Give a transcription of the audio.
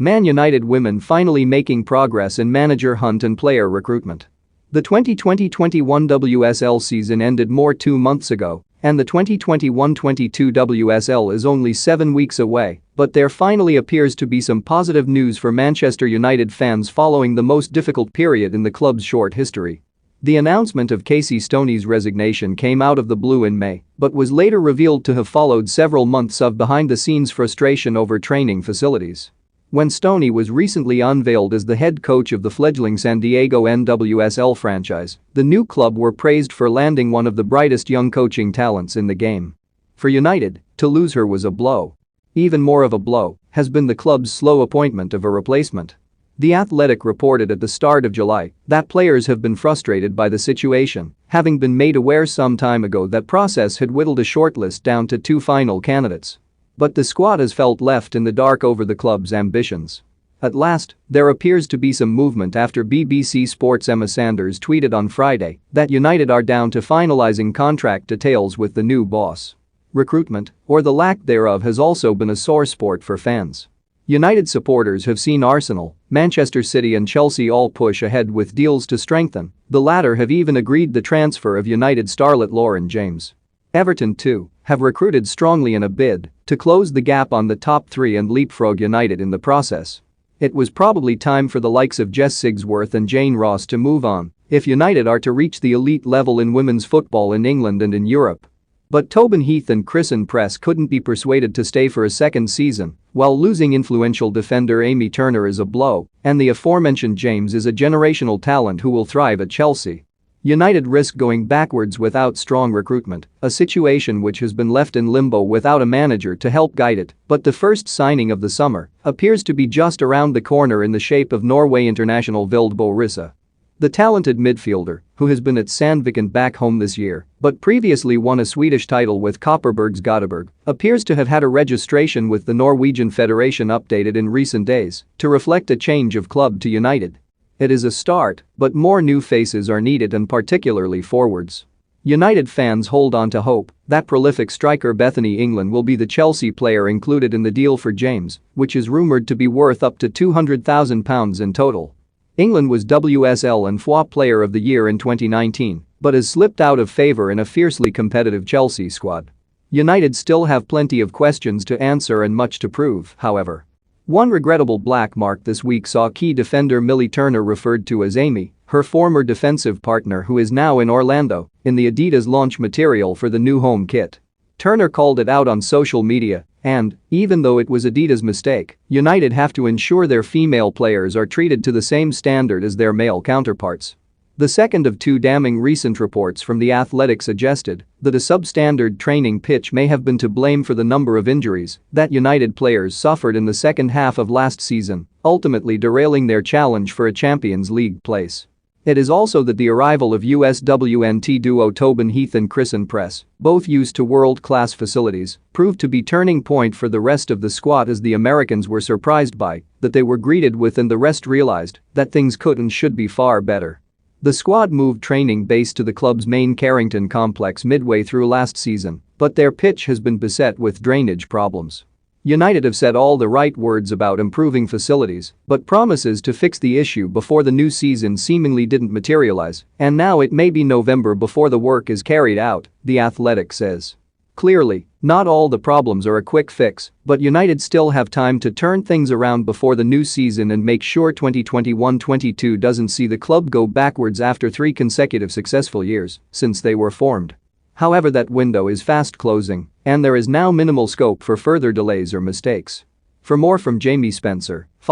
Man United women finally making progress in manager hunt and player recruitment. The 2020-21 WSL season ended more 2 months ago, and the 2021-22 WSL is only 7 weeks away, but there finally appears to be some positive news for Manchester United fans following the most difficult period in the club's short history. The announcement of Casey Stoney's resignation came out of the blue in May, but was later revealed to have followed several months of behind-the-scenes frustration over training facilities. When Stoney was recently unveiled as the head coach of the fledgling San Diego NWSL franchise, the new club were praised for landing one of the brightest young coaching talents in the game. For United, to lose her was a blow. Even more of a blow has been the club's slow appointment of a replacement. The Athletic reported at the start of July that players have been frustrated by the situation, having been made aware some time ago that process had whittled a shortlist down to 2 final candidates. But the squad has felt left in the dark over the club's ambitions. At last, there appears to be some movement after BBC Sport's Emma Sanders tweeted on Friday that United are down to finalising contract details with the new boss. Recruitment, or the lack thereof, has also been a sore sport for fans. United supporters have seen Arsenal, Manchester City and Chelsea all push ahead with deals to strengthen. The latter have even agreed the transfer of United starlet Lauren James. Everton, too, have recruited strongly in a bid to close the gap on the top 3 and leapfrog United in the process. It was probably time for the likes of Jess Sigsworth and Jane Ross to move on if United are to reach the elite level in women's football in England and in Europe. But Tobin Heath and Christen Press couldn't be persuaded to stay for a second season, while losing influential defender Amy Turner is a blow, and the aforementioned James is a generational talent who will thrive at Chelsea. United risk going backwards without strong recruitment, a situation which has been left in limbo without a manager to help guide it, but the first signing of the summer appears to be just around the corner in the shape of Norway international Vilde Bo Rissa. The talented midfielder, who has been at Sandviken back home this year but previously won a Swedish title with Kopparbergs Göteborg, appears to have had a registration with the Norwegian Federation updated in recent days to reflect a change of club to United. It is a start, but more new faces are needed, and particularly forwards. United fans hold on to hope that prolific striker Bethany England will be the Chelsea player included in the deal for James, which is rumoured to be worth up to £200,000 in total. England was WSL and FA Player of the Year in 2019, but has slipped out of favour in a fiercely competitive Chelsea squad. United still have plenty of questions to answer and much to prove, however. One regrettable black mark this week saw key defender Millie Turner referred to as Amy, her former defensive partner who is now in Orlando, in the Adidas launch material for the new home kit. Turner called it out on social media and, even though it was Adidas' mistake, United have to ensure their female players are treated to the same standard as their male counterparts. The second of 2 damning recent reports from The Athletic suggested that a substandard training pitch may have been to blame for the number of injuries that United players suffered in the second half of last season, ultimately derailing their challenge for a Champions League place. It is also that the arrival of USWNT duo Tobin Heath and Christen Press, both used to world-class facilities, proved to be turning point for the rest of the squad, as the Americans were surprised by that they were greeted with and the rest realized that things could and should be far better. The squad moved training base to the club's main Carrington complex midway through last season, but their pitch has been beset with drainage problems. United have said all the right words about improving facilities, but promises to fix the issue before the new season seemingly didn't materialize, and now it may be November before the work is carried out, The Athletic says. Clearly, not all the problems are a quick fix, but United still have time to turn things around before the new season and make sure 2021-22 doesn't see the club go backwards after 3 consecutive successful years since they were formed. However, that window is fast closing, and there is now minimal scope for further delays or mistakes. For more from Jamie Spencer, follow